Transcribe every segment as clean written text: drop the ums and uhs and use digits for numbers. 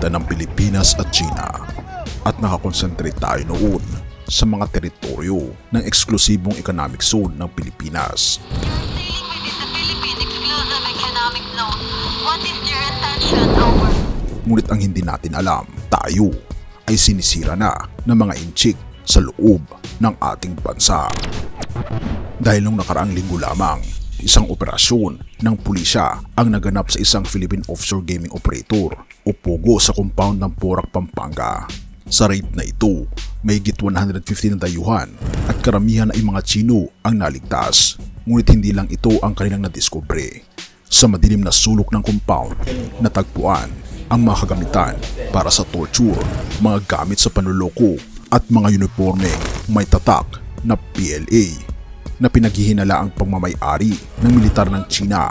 pagitan ng Pilipinas at China at nakakonsentrate tayo noon sa mga teritoryo ng eksklusibong economic zone ng Pilipinas. Sailing within the Philippine Exclusive Economic Zone. What is your intention? Over. Ngunit ang hindi natin alam, tayo ay sinisira na ng mga inchik sa loob ng ating bansa. Dahil nung nakaraang linggo lamang, isang operasyon ng pulisya ang naganap sa isang Philippine Offshore Gaming Operator o POGO sa compound ng Porac, Pampanga. Sa raid na ito, mahigit 150 na dayuhan at karamihan ay mga Chino ang naligtas. Ngunit hindi lang ito ang kanilang nadiskubre. Sa madilim na sulok ng compound, natagpuan ang mga kagamitan para sa torture, mga gamit sa panloloko at mga uniforme may tatak na PLA na pinaghihinala ang pagmamay-ari ng militar ng China.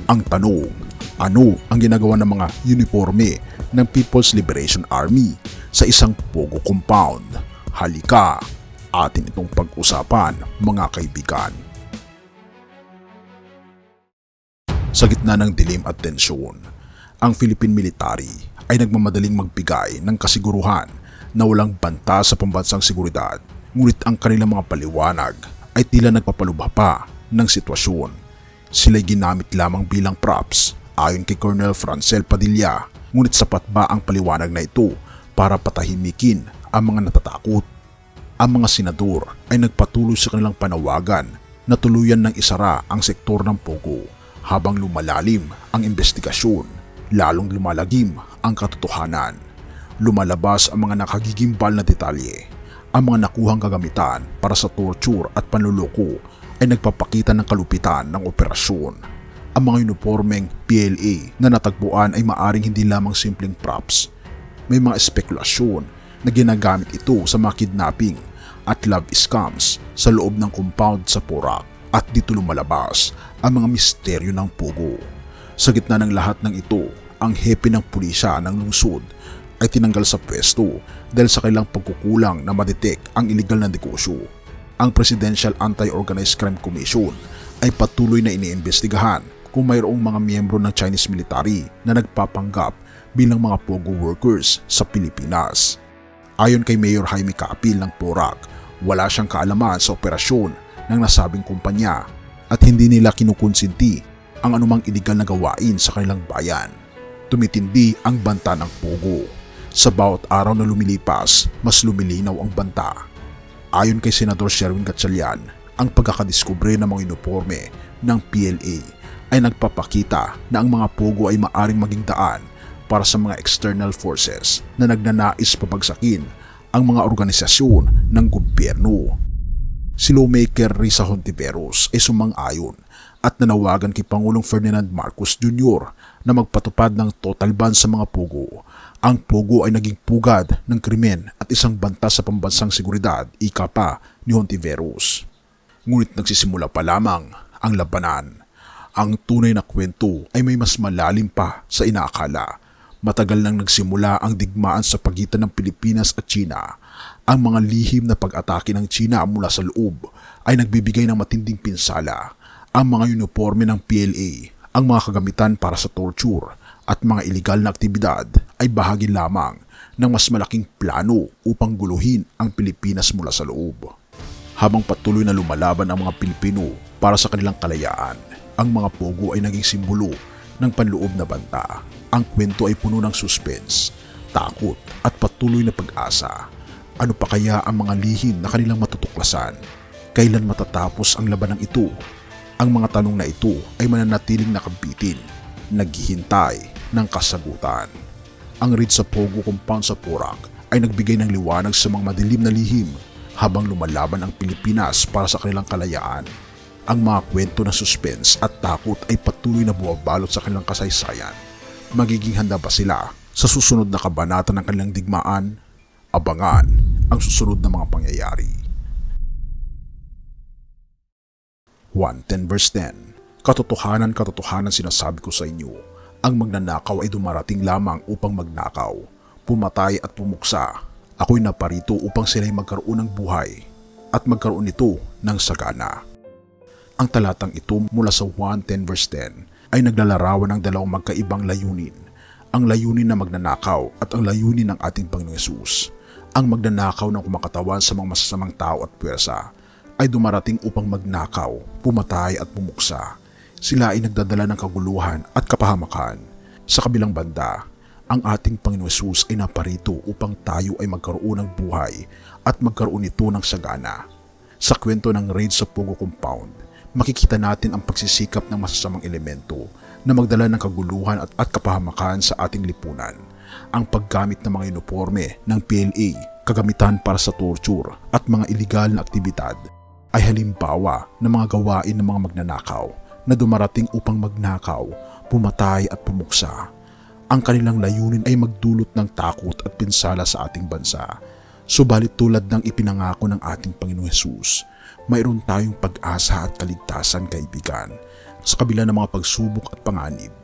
Ang tanong, ano ang ginagawa ng mga uniforme ng People's Liberation Army sa isang POGO compound? Halika, atin itong pag-usapan mga kaibigan. Sa gitna ng dilim at tensyon, ang Philippine military ay nagmamadaling magbigay ng kasiguruhan na walang banta sa pambansang seguridad. Ngunit ang kanilang mga paliwanag ay tila nagpapalubha pa ng sitwasyon. Sila'y ginamit lamang bilang props ayon kay Colonel Francel Padilla. Ngunit sapat ba ang paliwanag na ito para patahimikin ang mga natatakot? Ang mga senador ay nagpatuloy sa kanilang panawagan na tuluyan ng isara ang sektor ng POGO habang lumalalim ang investigasyon, lalong lumalagim ang katotohanan. Lumalabas ang mga nakagigimbal na detalye. Ang mga nakuhang kagamitan para sa torture at panluloko ay nagpapakita ng kalupitan ng operasyon. Ang mga uniformeng PLA na natagpuan ay maaring hindi lamang simpleng props. May mga espekulasyon na ginagamit ito sa mga kidnapping at love scams sa loob ng compound sa Porac, at dito lumalabas ang mga misteryo ng POGO. Sa gitna ng lahat ng ito, ang hepe ng pulisya ng lungsod ay tinanggal sa pwesto dahil sa kailang pagkukulang na madetect ang iligal na negosyo. Ang Presidential Anti-Organized Crime Commission ay patuloy na iniimbestigahan kung mayroong mga miyembro ng Chinese military na nagpapanggap bilang mga POGO workers sa Pilipinas. Ayon kay Mayor Jaime Caapil ng Porac, wala siyang kaalaman sa operasyon ng nasabing kumpanya at hindi nila kinukonsinti ang anumang iligal na gawain sa kanilang bayan. Tumitindi ang banta ng POGO. Sa bawat araw na lumilipas, mas lumilinaw ang banta. Ayon kay Senador Sherwin Gatchalian, ang pagkakadiskubre ng mga uniforme ng PLA ay nagpapakita na ang mga POGO ay maaring maging daan para sa mga external forces na nagnanais pabagsakin ang mga organisasyon ng gobyerno. Si lawmaker Risa Hontiveros ay sumang-ayon at nanawagan kay Pangulong Ferdinand Marcos Jr. na magpatupad ng total ban sa mga POGO. Ang POGO ay naging pugad ng krimen at isang banta sa pambansang seguridad, ika pa ni Hontiveros. Ngunit nagsisimula pa lamang ang labanan. Ang tunay na kwento ay may mas malalim pa sa inaakala. Matagal nang nagsimula ang digmaan sa pagitan ng Pilipinas at China. Ang mga lihim na pag-atake ng China mula sa loob ay nagbibigay ng matinding pinsala. Ang mga uniforme ng PLA, ang mga kagamitan para sa torture at mga iligal na aktibidad ay bahagi lamang ng mas malaking plano upang guluhin ang Pilipinas mula sa loob. Habang patuloy na lumalaban ang mga Pilipino para sa kanilang kalayaan, ang mga POGO ay naging simbolo ng panloob na banta. Ang kwento ay puno ng suspense, takot at patuloy na pag-asa. Ano pa kaya ang mga lihim na kanilang matutuklasan? Kailan matatapos ang labanang ito? Ang mga tanong na ito ay mananatiling nakabitin, naghihintay ng kasagutan. Ang raid sa POGO compound sa Porac ay nagbigay ng liwanag sa mga madilim na lihim habang lumalaban ang Pilipinas para sa kanilang kalayaan. Ang mga kwento ng suspense at takot ay patuloy na bumabalot sa kanilang kasaysayan. Magiging handa ba sila sa susunod na kabanata ng kanilang digmaan? Abangan ang susunod na mga pangyayari. 1:10 verse 10. Katotohanan sinasabi ko sa inyo, ang magnanakaw ay dumarating lamang upang magnakaw, pumatay at pumuksa. Ako'y naparito upang sila'y magkaroon ng buhay at magkaroon nito ng sagana. Ang talatang ito mula sa 1:10 verse 10 ay naglalarawan ng dalawang magkaibang layunin. ang layunin na magnanakaw at ang layunin ng ating Panginoong Hesus. Ang magnanakaw ng kumakatawan sa mga masasamang tao at puwersa ay dumarating upang magnakaw, pumatay at pumuksa. Sila ay nagdadala ng kaguluhan at kapahamakan. Sa kabilang banda, ang ating Panginoong Hesus ay naparito upang tayo ay magkaroon ng buhay at magkaroon nito ng sagana. Sa kwento ng raid sa Pogo Compound, makikita natin ang pagsisikap ng masasamang elemento na magdala ng kaguluhan at kapahamakan sa ating lipunan. Ang paggamit ng mga uniforme ng PLA, kagamitan para sa torture at mga iligal na aktibidad ay halimbawa ng mga gawain ng mga magnanakaw na dumarating upang magnakaw, pumatay at pumuksa. Ang kanilang layunin ay magdulot ng takot at pinsala sa ating bansa. Subalit tulad ng ipinangako ng ating Panginoong Hesus, mayroon tayong pag-asa at kaligtasan, kaibigan. Sa kabila ng mga pagsubok at panganib,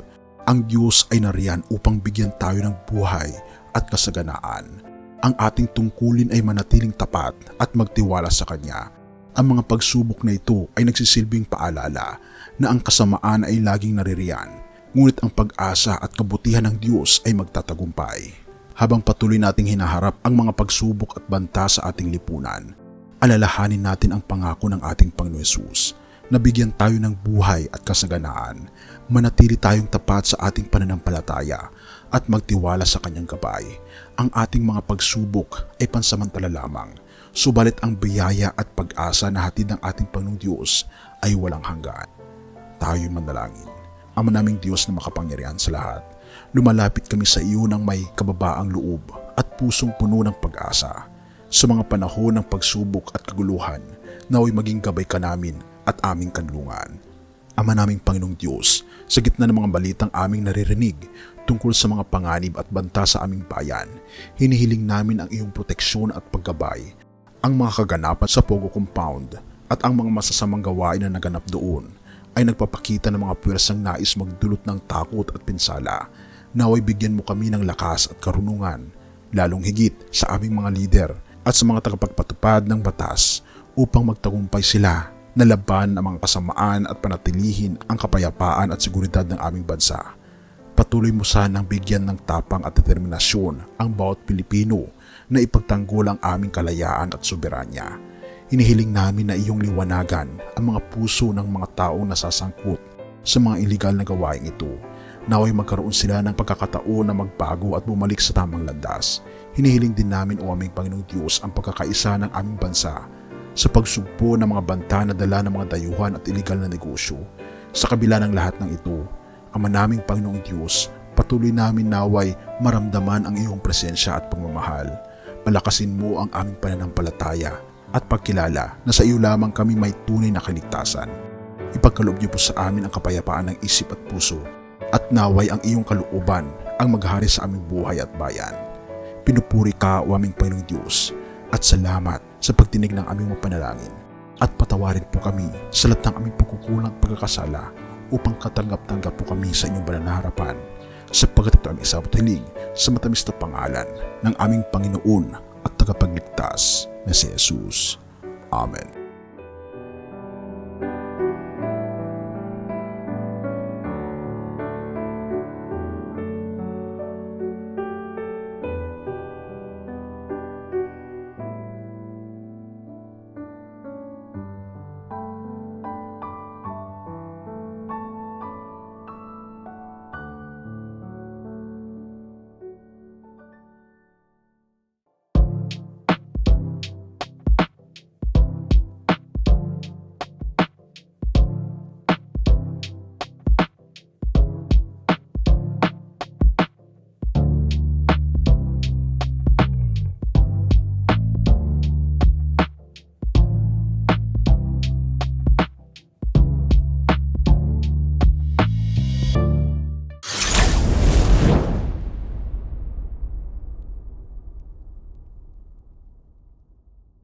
ang Diyos ay nariyan upang bigyan tayo ng buhay at kasaganaan. Ang ating tungkulin ay manatiling tapat at magtiwala sa Kanya. Ang mga pagsubok na ito ay nagsisilbing paalala na ang kasamaan ay laging naririyan, ngunit ang pag-asa at kabutihan ng Diyos ay magtatagumpay. Habang patuloy nating hinaharap ang mga pagsubok at banta sa ating lipunan, alalahanin natin ang pangako ng ating Panginoong Hesus na bigyan tayo ng buhay at kasaganaan, manatili tayong tapat sa ating pananampalataya at magtiwala sa Kanyang gabay. Ang ating mga pagsubok ay pansamantala lamang, subalit ang biyaya at pag-asa na hatid ng ating Panginoong Diyos ay walang hanggan. Tayo'y manalangin. Ama naming Diyos na makapangyarihan sa lahat, lumalapit kami sa iyo ng may kababaang loob at pusong puno ng pag-asa. Sa mga panahon ng pagsubok at kaguluhan, naway maging gabay ka namin at aming kanlungan. Ama naming Panginoong Diyos, sa gitna ng mga balitang aming naririnig tungkol sa mga panganib at banta sa aming bayan, hinihiling namin ang iyong proteksyon at paggabay. Ang mga kaganapan sa Pogo Compound at ang mga masasamang gawain na naganap doon ay nagpapakita ng mga puwersang nais magdulot ng takot at pinsala. Naway bigyan mo kami ng lakas at karunungan, lalong higit sa aming mga lider at sa mga tagapagpatupad ng batas upang magtagumpay sila na laban ang mga kasamaan at panatilihin ang kapayapaan at seguridad ng aming bansa. Patuloy mo sanang bigyan ng tapang at determinasyon ang bawat Pilipino na ipagtanggol ang aming kalayaan at soberanya. Hinihiling namin na iyong liwanagan ang mga puso ng mga taong nasasangkot sa mga iligal na gawain ito. Naway magkaroon sila ng pagkakataon na magbago at bumalik sa tamang landas. Hinihiling din namin, o aming Panginoong Diyos, ang pagkakaisa ng aming bansa sa pagsugpo ng mga banta na dala ng mga dayuhan at iligal na negosyo. Sa kabila ng lahat ng ito, Ama naming Panginoong Diyos, patuloy namin naway maramdaman ang iyong presensya at pagmamahal. Palakasin mo ang aming pananampalataya at pagkilala na sa iyo lamang kami may tunay na kaligtasan. Ipagkaloob niyo po sa amin ang kapayapaan ng isip at puso, at naway ang iyong kalooban ang maghari sa aming buhay at bayan. Pinupuri ka, o aming Panginoong Diyos, at salamat sa pagtinig ng aming mga panalangin, at patawarin po kami sa lahat ng aming pagkukulang at pagkakasala upang katanggap-tanggap po kami sa inyong banal na harapan, sapagkat ito ang isabot hiling sa matamis na pangalan ng aming Panginoon at tagapagligtas na si Jesus. Amen.